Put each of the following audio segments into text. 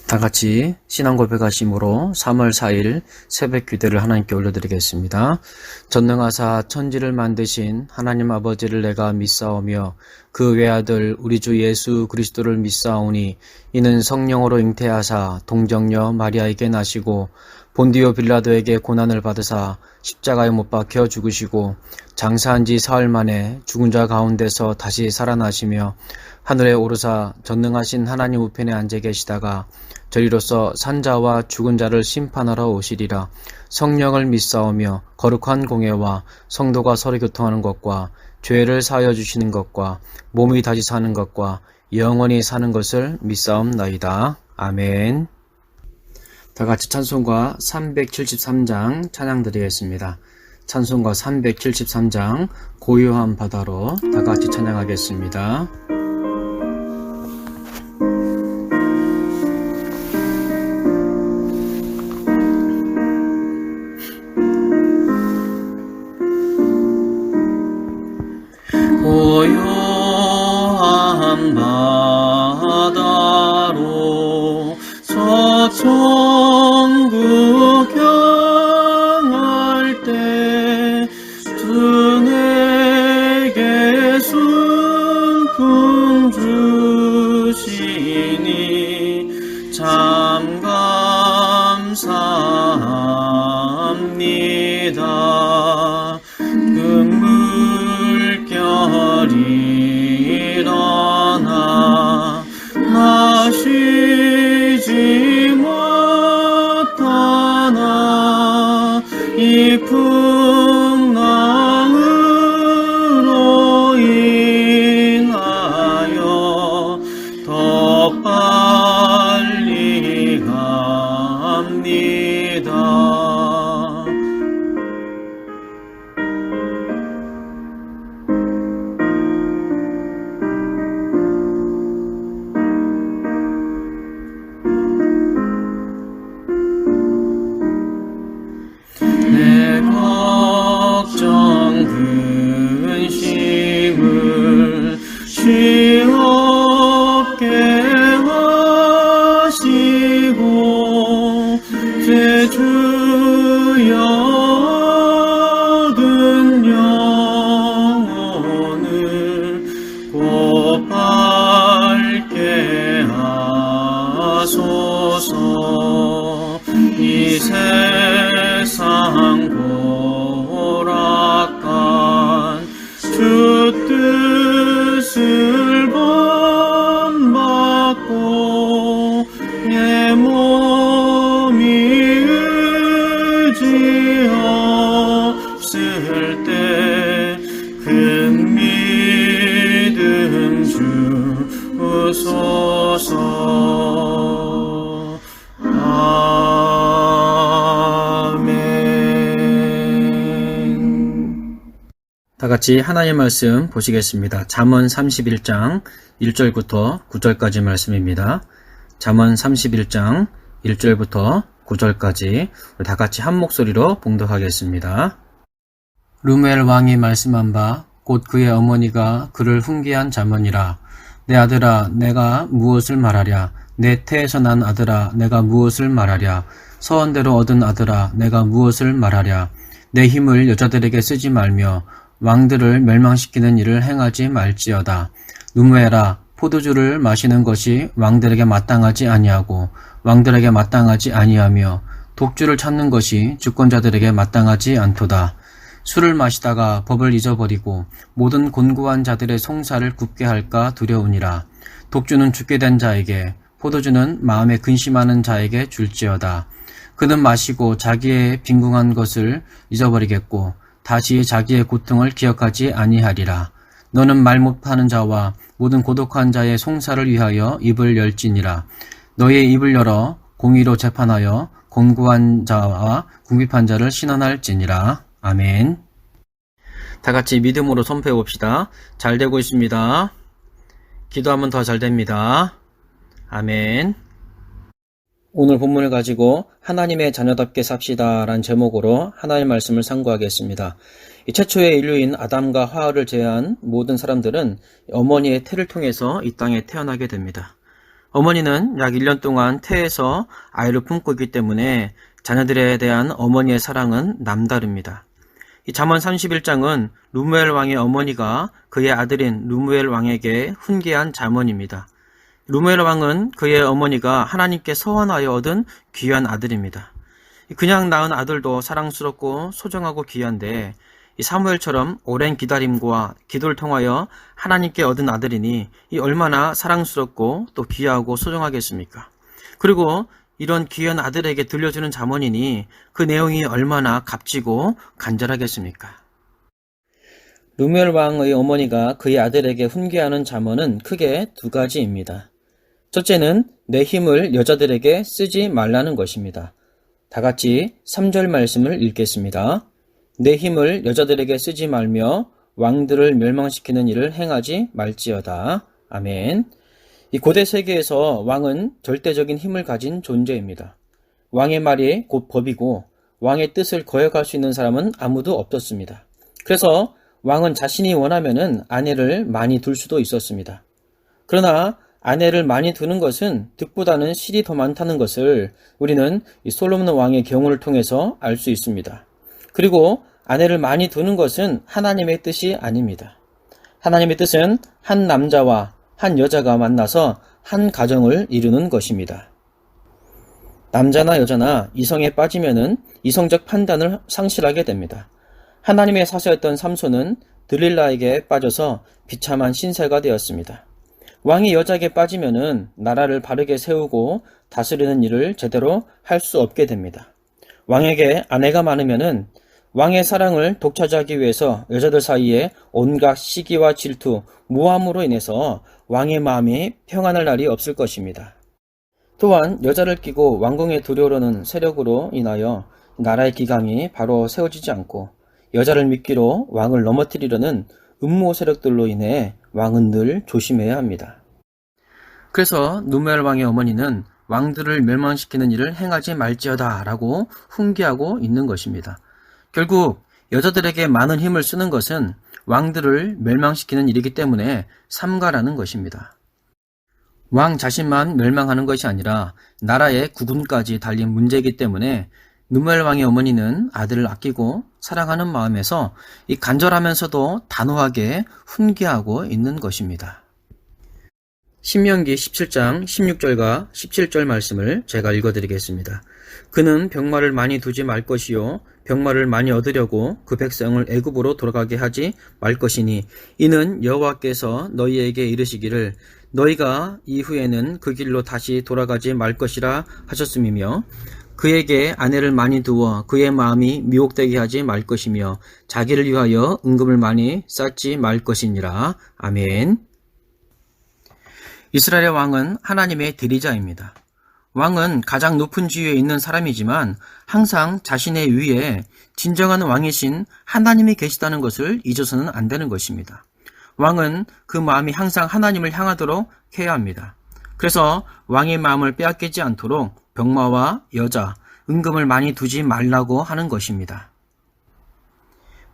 다 같이 신앙 고백하심으로 3월 4일 새벽 기도를 하나님께 올려드리겠습니다. 전능하사 천지를 만드신 하나님 아버지를 내가 믿사오며 그 외아들 우리 주 예수 그리스도를 믿사오니 이는 성령으로 잉태하사 동정녀 마리아에게 나시고 본디오 빌라도에게 고난을 받으사 십자가에 못 박혀 죽으시고 장사한 지 사흘 만에 죽은 자 가운데서 다시 살아나시며 하늘에 오르사 전능하신 하나님 우편에 앉아 계시다가 저리로서 산자와 죽은 자를 심판하러 오시리라. 성령을 믿사오며 거룩한 공예와 성도가 서로 교통하는 것과 죄를 사하여 주시는 것과 몸이 다시 사는 것과 영원히 사는 것을 믿사옵나이다. 아멘. 다 같이 찬송가 373장 찬양 드리겠습니다. 찬송가 373장 고요한 바다로 다 같이 찬양하겠습니다. 고요한 바다로 서천 구경할 때 주 내게 순풍 주시니 참 감사합니다. 일어나 마시지 못하나 이 풍랑으로 인하여 더 빨리 갑니다. 내 걱정 근심을 쉬옵게 하시고 제 주여 얻은 영혼을 곧 밝게 하소서. 이 세상 고락한 주 뜻을 본받고 내 몸이 의지 없을 때 큰 믿음 주소서. 다 같이 하나님의 말씀 보시겠습니다. 잠언 31장 1절부터 9절까지 말씀입니다. 잠언 31장 1절부터 9절까지 다 같이 한 목소리로 봉독하겠습니다. 르무엘 왕이 말씀한 바 곧 그의 어머니가 그를 훈계한 잠언이라. 내 아들아 내가 무엇을 말하랴. 내 태에서 난 아들아 내가 무엇을 말하랴. 서원대로 얻은 아들아 내가 무엇을 말하랴. 내 힘을 여자들에게 쓰지 말며 왕들을 멸망시키는 일을 행하지 말지어다. 르무엘아 포도주를 마시는 것이 왕들에게 마땅하지 아니하고 왕들에게 마땅하지 아니하며 독주를 찾는 것이 주권자들에게 마땅하지 않도다. 술을 마시다가 법을 잊어버리고 모든 곤고한 자들의 송사를 굽게 할까 두려우니라. 독주는 죽게 된 자에게 포도주는 마음에 근심하는 자에게 줄지어다. 그는 마시고 자기의 빈궁한 것을 잊어버리겠고 다시 자기의 고통을 기억하지 아니하리라. 너는 말 못하는 자와 모든 고독한 자의 송사를 위하여 입을 열지니라. 너의 입을 열어 공의로 재판하여 곤고한 자와 궁핍한 자를 신원할지니라. 아멘. 다 같이 믿음으로 선포해 봅시다. 잘 되고 있습니다. 기도하면 더 잘 됩니다. 아멘. 오늘 본문을 가지고 하나님의 자녀답게 삽시다 라는 제목으로 하나님의 말씀을 상고하겠습니다. 이 최초의 인류인 아담과 하와를 제외한 모든 사람들은 어머니의 태를 통해서 이 땅에 태어나게 됩니다. 어머니는 약 1년 동안 태에서 아이를 품고 있기 때문에 자녀들에 대한 어머니의 사랑은 남다릅니다. 이 잠언 31장은 르무엘 왕의 어머니가 그의 아들인 르무엘 왕에게 훈계한 잠언입니다. 르무엘 왕은 그의 어머니가 하나님께 서원하여 얻은 귀한 아들입니다. 그냥 낳은 아들도 사랑스럽고 소중하고 귀한데 이 사무엘처럼 오랜 기다림과 기도를 통하여 하나님께 얻은 아들이니 이 얼마나 사랑스럽고 또 귀하고 소중하겠습니까? 그리고 이런 귀한 아들에게 들려주는 잠언이니 그 내용이 얼마나 값지고 간절하겠습니까? 르무엘 왕의 어머니가 그의 아들에게 훈계하는 잠언은 크게 두 가지입니다. 첫째는 내 힘을 여자들에게 쓰지 말라는 것입니다. 다 같이 3절 말씀을 읽겠습니다. 내 힘을 여자들에게 쓰지 말며 왕들을 멸망시키는 일을 행하지 말지어다. 아멘. 이 고대 세계에서 왕은 절대적인 힘을 가진 존재입니다. 왕의 말이 곧 법이고 왕의 뜻을 거역할 수 있는 사람은 아무도 없었습니다. 그래서 왕은 자신이 원하면은 아내를 많이 둘 수도 있었습니다. 그러나 아내를 많이 두는 것은 득보다는 실이 더 많다는 것을 우리는 이 솔로몬 왕의 경우를 통해서 알 수 있습니다. 그리고 아내를 많이 두는 것은 하나님의 뜻이 아닙니다. 하나님의 뜻은 한 남자와 한 여자가 만나서 한 가정을 이루는 것입니다. 남자나 여자나 이성에 빠지면은 이성적 판단을 상실하게 됩니다. 하나님의 사서였던 삼손은 들릴라에게 빠져서 비참한 신세가 되었습니다. 왕이 여자에게 빠지면은 나라를 바르게 세우고 다스리는 일을 제대로 할 수 없게 됩니다. 왕에게 아내가 많으면은 왕의 사랑을 독차지하기 위해서 여자들 사이에 온갖 시기와 질투, 모함으로 인해서 왕의 마음이 평안할 날이 없을 것입니다. 또한 여자를 끼고 왕궁에 들여오려는 세력으로 인하여 나라의 기강이 바로 세워지지 않고 여자를 미끼로 왕을 넘어뜨리려는 음모 세력들로 인해 왕은 늘 조심해야 합니다. 그래서 르무엘 왕의 어머니는 왕들을 멸망시키는 일을 행하지 말지어다 라고 훈계하고 있는 것입니다. 결국 여자들에게 많은 힘을 쓰는 것은 왕들을 멸망시키는 일이기 때문에 삼가라는 것입니다. 왕 자신만 멸망하는 것이 아니라 나라의 국운까지 달린 문제이기 때문에 르무엘 왕의 어머니는 아들을 아끼고 사랑하는 마음에서 이 간절하면서도 단호하게 훈계하고 있는 것입니다. 신명기 17장 16절과 17절 말씀을 제가 읽어드리겠습니다. 그는 병마를 많이 두지 말 것이요 병마를 많이 얻으려고 그 백성을 애굽으로 돌아가게 하지 말 것이니 이는 여호와께서 너희에게 이르시기를 너희가 이후에는 그 길로 다시 돌아가지 말 것이라 하셨음이며 그에게 아내를 많이 두어 그의 마음이 미혹되게 하지 말 것이며 자기를 위하여 은금을 많이 쌓지 말 것이니라. 아멘. 이스라엘의 왕은 하나님의 대리자입니다. 왕은 가장 높은 지위에 있는 사람이지만 항상 자신의 위에 진정한 왕이신 하나님이 계시다는 것을 잊어서는 안 되는 것입니다. 왕은 그 마음이 항상 하나님을 향하도록 해야 합니다. 그래서 왕의 마음을 빼앗기지 않도록 병마와 여자, 은금을 많이 두지 말라고 하는 것입니다.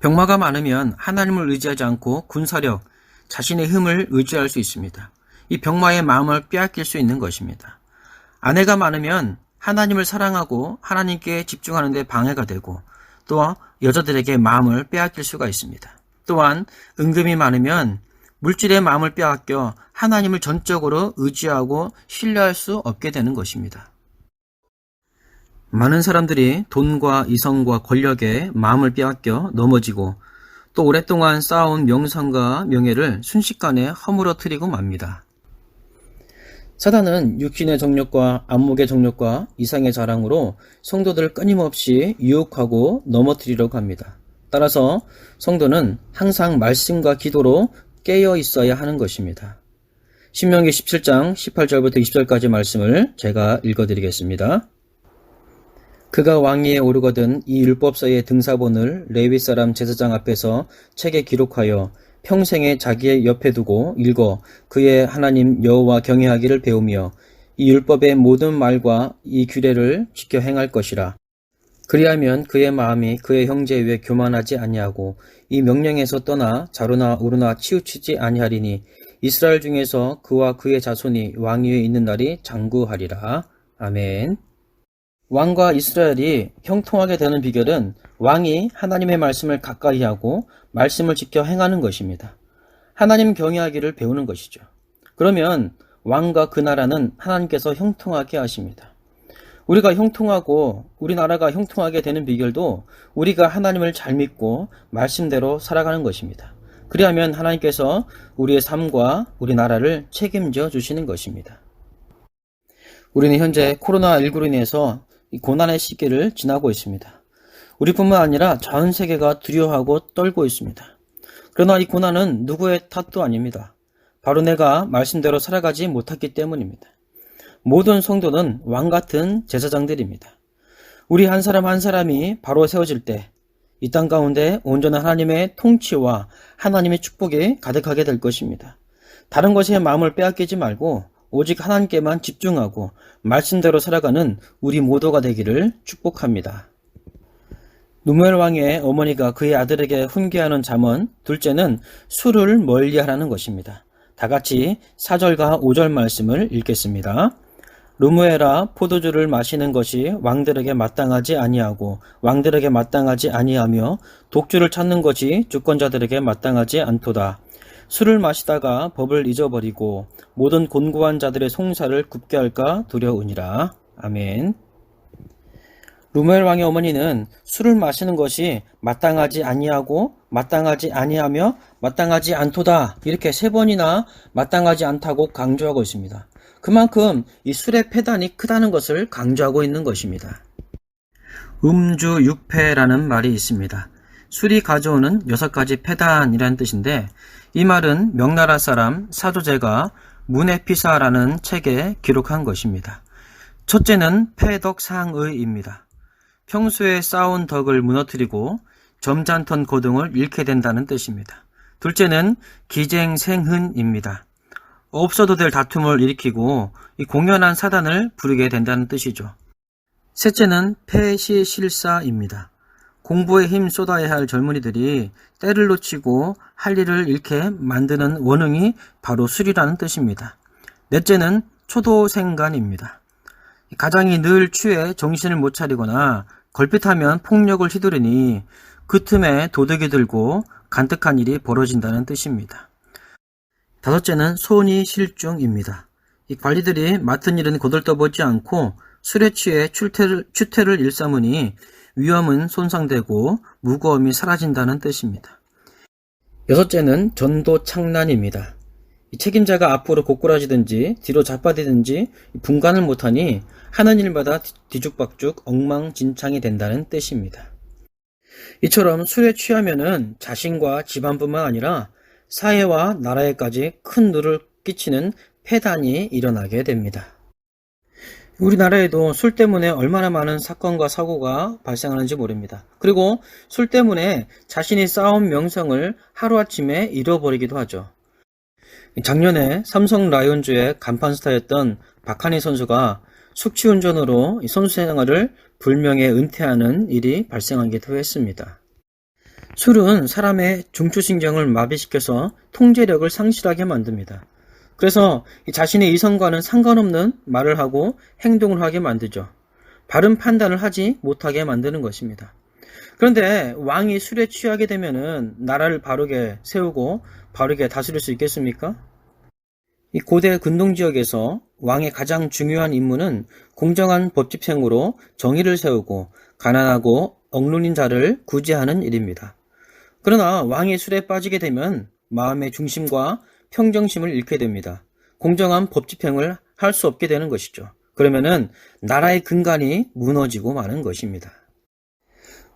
병마가 많으면 하나님을 의지하지 않고 군사력, 자신의 힘을 의지할 수 있습니다. 이 병마의 마음을 빼앗길 수 있는 것입니다. 아내가 많으면 하나님을 사랑하고 하나님께 집중하는 데 방해가 되고 또 여자들에게 마음을 빼앗길 수가 있습니다. 또한 은금이 많으면 물질의 마음을 빼앗겨 하나님을 전적으로 의지하고 신뢰할 수 없게 되는 것입니다. 많은 사람들이 돈과 이성과 권력에 마음을 빼앗겨 넘어지고 또 오랫동안 쌓아온 명성과 명예를 순식간에 허물어뜨리고 맙니다. 사단은 육신의 정욕과 안목의 정욕과 이상의 자랑으로 성도들을 끊임없이 유혹하고 넘어뜨리려고 합니다. 따라서 성도는 항상 말씀과 기도로 깨어 있어야 하는 것입니다. 신명기 17장 18절부터 20절까지 말씀을 제가 읽어드리겠습니다. 그가 왕위에 오르거든 이 율법서의 등사본을 레위 사람 제사장 앞에서 책에 기록하여 평생에 자기의 옆에 두고 읽어 그의 하나님 여호와 경외하기를 배우며 이 율법의 모든 말과 이 규례를 지켜 행할 것이라. 그리하면 그의 마음이 그의 형제 위에 교만하지 아니하고 이 명령에서 떠나 좌로나 우로나 치우치지 아니하리니 이스라엘 중에서 그와 그의 자손이 왕위에 있는 날이 장구하리라. 아멘. 왕과 이스라엘이 형통하게 되는 비결은 왕이 하나님의 말씀을 가까이 하고 말씀을 지켜 행하는 것입니다. 하나님 경외하기를 배우는 것이죠. 그러면 왕과 그 나라는 하나님께서 형통하게 하십니다. 우리가 형통하고 우리나라가 형통하게 되는 비결도 우리가 하나님을 잘 믿고 말씀대로 살아가는 것입니다. 그리하면 하나님께서 우리의 삶과 우리나라를 책임져 주시는 것입니다. 우리는 현재 코로나19로 인해서 이 고난의 시기를 지나고 있습니다. 우리뿐만 아니라 전 세계가 두려워하고 떨고 있습니다. 그러나 이 고난은 누구의 탓도 아닙니다. 바로 내가 말씀대로 살아가지 못했기 때문입니다. 모든 성도는 왕같은 제사장들입니다. 우리 한 사람 한 사람이 바로 세워질 때 이 땅 가운데 온전한 하나님의 통치와 하나님의 축복이 가득하게 될 것입니다. 다른 것에 마음을 빼앗기지 말고 오직 하나님께만 집중하고 말씀대로 살아가는 우리 모두가 되기를 축복합니다. 누무엘 왕의 어머니가 그의 아들에게 훈계하는 잠언, 둘째는 술을 멀리하라는 것입니다. 다 같이 4절과 5절 말씀을 읽겠습니다. 루무엘아, 포도주를 마시는 것이 왕들에게 마땅하지 아니하고 왕들에게 마땅하지 아니하며 독주를 찾는 것이 주권자들에게 마땅하지 않도다. 술을 마시다가 법을 잊어버리고 모든 곤고한 자들의 송사를 굽게 할까 두려우니라. 아멘. 루무엘 왕의 어머니는 술을 마시는 것이 마땅하지 아니하고 마땅하지 아니하며 마땅하지 않도다, 이렇게 3번이나 마땅하지 않다고 강조하고 있습니다. 그만큼 이 술의 폐단이 크다는 것을 강조하고 있는 것입니다. 음주육패라는 말이 있습니다. 술이 가져오는 6가지 폐단이라는 뜻인데, 이 말은 명나라 사람 사도제가 문해피사라는 책에 기록한 것입니다. 첫째는 패덕상의입니다. 평소에 쌓아온 덕을 무너뜨리고 점잖던 고등을 잃게 된다는 뜻입니다. 둘째는 기쟁생흔입니다. 없어도 될 다툼을 일으키고 이 공연한 사단을 부리게 된다는 뜻이죠. 셋째는 패시실사입니다. 공부에 힘 쏟아야 할 젊은이들이 때를 놓치고 할 일을 잃게 만드는 원흉이 바로 술이라는 뜻입니다. 넷째는 초도생간입니다. 가장이 늘 취해 정신을 못 차리거나 걸핏하면 폭력을 휘두르니 그 틈에 도둑이 들고 간특한 일이 벌어진다는 뜻입니다. 다섯째는 손이실중입니다. 이 관리들이 맡은 일은 거들떠보지 않고 술에 취해 추태를 일삼으니 위험은 손상되고 무거움이 사라진다는 뜻입니다. 여섯째는 전도착란입니다. 이 책임자가 앞으로 고꾸라지든지 뒤로 자빠지든지 분간을 못하니 하는 일마다 뒤죽박죽 엉망진창이 된다는 뜻입니다. 이처럼 술에 취하면은 자신과 집안뿐만 아니라 사회와 나라에까지 큰 누를 끼치는 폐단이 일어나게 됩니다. 우리나라에도 술 때문에 얼마나 많은 사건과 사고가 발생하는지 모릅니다. 그리고 술 때문에 자신이 쌓아온 명성을 하루아침에 잃어버리기도 하죠. 작년에 삼성 라이온즈의 간판 스타였던 박한희 선수가 숙취운전으로 선수 생활을 불명예 은퇴하는 일이 발생하기도 했습니다. 술은 사람의 중추신경을 마비시켜서 통제력을 상실하게 만듭니다. 그래서 자신의 이성과는 상관없는 말을 하고 행동을 하게 만들죠. 바른 판단을 하지 못하게 만드는 것입니다. 그런데 왕이 술에 취하게 되면은 나라를 바르게 세우고 바르게 다스릴 수 있겠습니까? 이 고대 근동지역에서 왕의 가장 중요한 임무는 공정한 법 집행으로 정의를 세우고 가난하고 억눌린 자를 구제하는 일입니다. 그러나 왕이 술에 빠지게 되면 마음의 중심과 평정심을 잃게 됩니다. 공정한 법 집행을 할 수 없게 되는 것이죠. 그러면은 나라의 근간이 무너지고 마는 것입니다.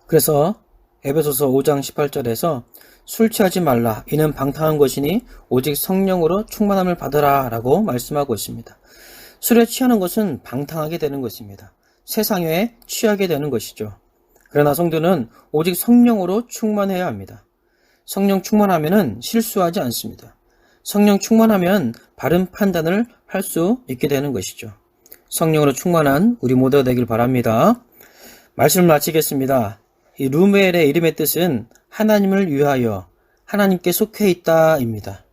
그래서 에베소서 5장 18절에서 술 취하지 말라, 이는 방탕한 것이니 오직 성령으로 충만함을 받으라 라고 말씀하고 있습니다. 술에 취하는 것은 방탕하게 되는 것입니다. 세상에 취하게 되는 것이죠. 그러나 성도는 오직 성령으로 충만해야 합니다. 성령 충만하면은 실수하지 않습니다. 성령 충만하면 바른 판단을 할 수 있게 되는 것이죠. 성령으로 충만한 우리 모두가 되길 바랍니다. 말씀을 마치겠습니다. 이 루무엘의 이름의 뜻은 하나님을 위하여, 하나님께 속해 있다입니다.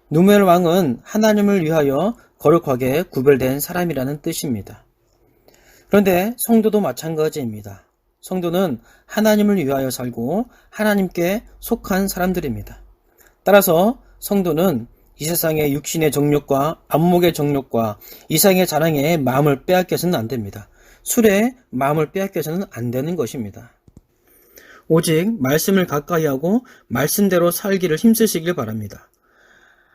누무엘 왕은 하나님을 위하여 거룩하게 구별된 사람이라는 뜻입니다. 그런데 성도도 마찬가지입니다. 성도는 하나님을 위하여 살고 하나님께 속한 사람들입니다. 따라서 성도는 이 세상의 육신의 정욕과 안목의 정욕과 이상의 자랑에 마음을 빼앗겨서는 안 됩니다. 술에 마음을 빼앗겨서는 안 되는 것입니다. 오직 말씀을 가까이 하고 말씀대로 살기를 힘쓰시길 바랍니다.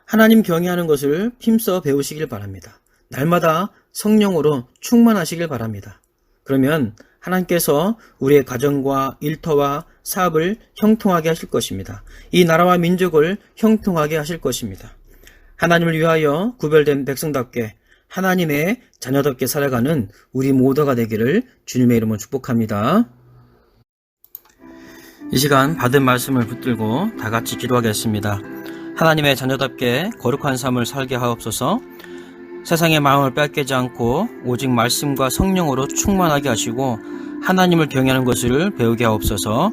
하나님 경외하는 것을 힘써 배우시길 바랍니다. 날마다 성령으로 충만하시길 바랍니다. 그러면 하나님께서 우리의 가정과 일터와 사업을 형통하게 하실 것입니다. 이 나라와 민족을 형통하게 하실 것입니다. 하나님을 위하여 구별된 백성답게 하나님의 자녀답게 살아가는 우리 모두가 되기를 주님의 이름으로 축복합니다. 이 시간 받은 말씀을 붙들고 다 같이 기도하겠습니다. 하나님의 자녀답게 거룩한 삶을 살게 하옵소서. 세상의 마음을 빼앗기지 않고 오직 말씀과 성령으로 충만하게 하시고 하나님을 경외하는 것을 배우게 하옵소서.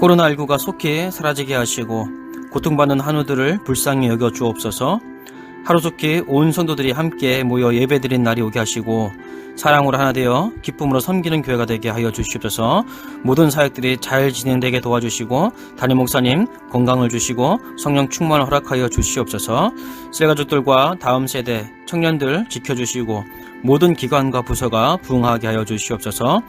코로나19가 속히 사라지게 하시고 고통받는 한우들을 불쌍히 여겨 주옵소서. 하루속히 온 성도들이 함께 모여 예배드린 날이 오게 하시고 사랑으로 하나 되어 기쁨으로 섬기는 교회가 되게 하여 주시옵소서. 모든 사역들이 잘 진행되게 도와주시고 담임 목사님 건강을 주시고 성령 충만을 허락하여 주시옵소서. 셀가족들과 다음 세대 청년들 지켜주시고 모든 기관과 부서가 부흥하게 하여 주시옵소서.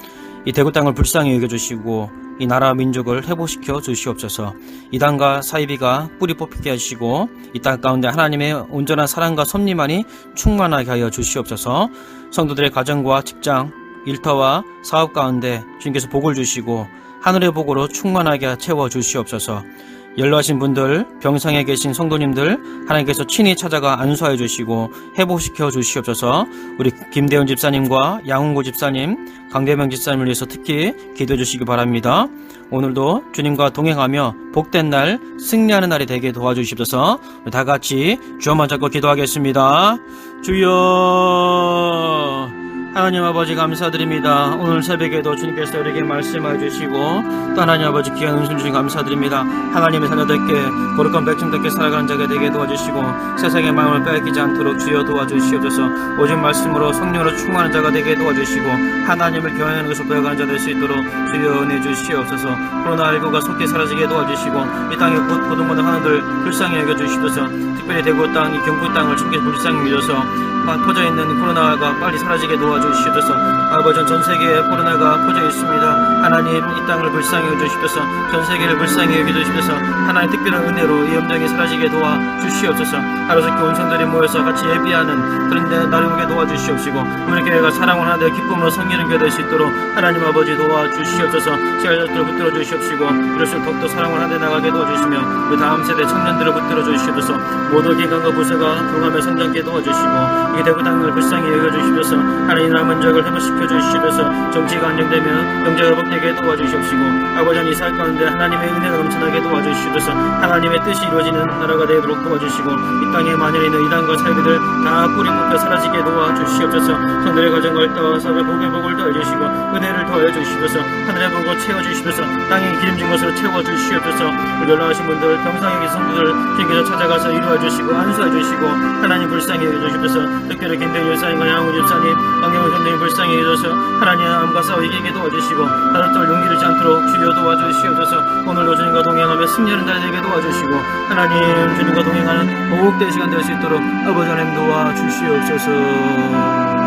이 대구 땅을 불쌍히 여겨주시고 이 나라 민족을 회복시켜 주시옵소서. 이 땅과 사이비가 뿌리 뽑히게 하시고 이 땅 가운데 하나님의 온전한 사랑과 섭리만이 충만하게 하여 주시옵소서. 성도들의 가정과 직장, 일터와 사업 가운데 주님께서 복을 주시고 하늘의 복으로 충만하게 채워 주시옵소서. 연로하신 분들, 병상에 계신 성도님들 하나님께서 친히 찾아가 안수하여 주시고 회복시켜 주시옵소서. 우리 김대훈 집사님과 양훈고 집사님, 강대명 집사님을 위해서 특히 기도해 주시기 바랍니다. 오늘도 주님과 동행하며 복된 날, 승리하는 날이 되게 도와주시옵소서. 다 같이 주여만 잡고 기도하겠습니다. 주여, 하나님 아버지 감사드립니다. 오늘 새벽에도 주님께서 우리에게 말씀해 주시고 또 하나님 아버지 귀한 은총 주신 감사드립니다. 하나님의 자녀답게 거룩한 백성답게 살아가는 자가 되게 도와주시고 세상의 마음을 빼앗기지 않도록 주여 도와주시옵소서. 오직 말씀으로 성령으로 충만한 자가 되게 도와주시고 하나님을 경외하는 것을 배워가는 자 될 수 있도록 주여 은혜 주시옵소서. 코로나19가 속히 사라지게 도와주시고 이 땅의 고통받는 하나들 불쌍히 여겨주시옵소서. 특별히 대구 땅, 이 경북 땅을 주님께서 불쌍히 믿어서 퍼져있는 코로나가 빨리 사라지게 도와주시옵소서. 아버지, 전 세계에 코로나가 퍼져 있습니다. 하나님, 이 땅을 불쌍히 여겨주시옵소서. 전 세계를 불쌍히 여겨주시옵소서. 하나님 특별한 은혜로 이 염병이 사라지게 도와주시옵소서. 하루속히 온 성들이 모여서 같이 예비하는 그런 날이 오게 도와주시옵시고 우리 교회가 사랑을 하되 기쁨으로 섬기는 교회 될 수 있도록 하나님 아버지 도와주시옵소서. 시간들을 붙들어 주시옵시고 이럴수록 더욱더 사랑을 하되 나가게 도와주시며 그 다음 세대 청년들을 붙들어 주시옵소서. 모두 기관과 부서가 부흥하며 성장케 도와주시고 이 대구 땅을 불쌍히 여겨주시옵소서. 하나님 나라 민족을 회복시켜 주시옵소서. 정치가 안정되면 경제가 회복되게 도와주시옵시고 아버지, 이 사회 가운데 하나님의 은혜가 넘쳐나게 도와주시옵소서. 하나님의 뜻이 이루어지는 나라가 되도록 도와주시고 이 땅에 만연히 있는 이단과 사이비들 다 뿌리 뽑혀 사라지게 도와주시옵소서. 성들의 가정과 일터와 사업의 복의 복을 더해주시고 은혜를 더해주시옵소서. 하늘의 복을 채워주시옵소서. 땅에 기름진 것으로 채워주시옵소서. 연로하신 분들, 병상에 계신 성도들 주님께서 찾아가서 이루어주시고 안수해주시고 하나님 불쌍히 여겨주시옵소서. 특별히 김대훈 집사님과 양훈 집사님, 강경훈 선생님 불쌍히 해주셔서 하나님 암과 싸워 이기게 도와주시고 다른 떨 용기를 잃지 않도록 주여 도와주시옵소서. 오늘도 주님과 동행하며 승리하는 날 되게 도와주시고 하나님 주님과 동행하는 복된 시간 될 수 있도록 아버지 하나님 도와주시옵소서.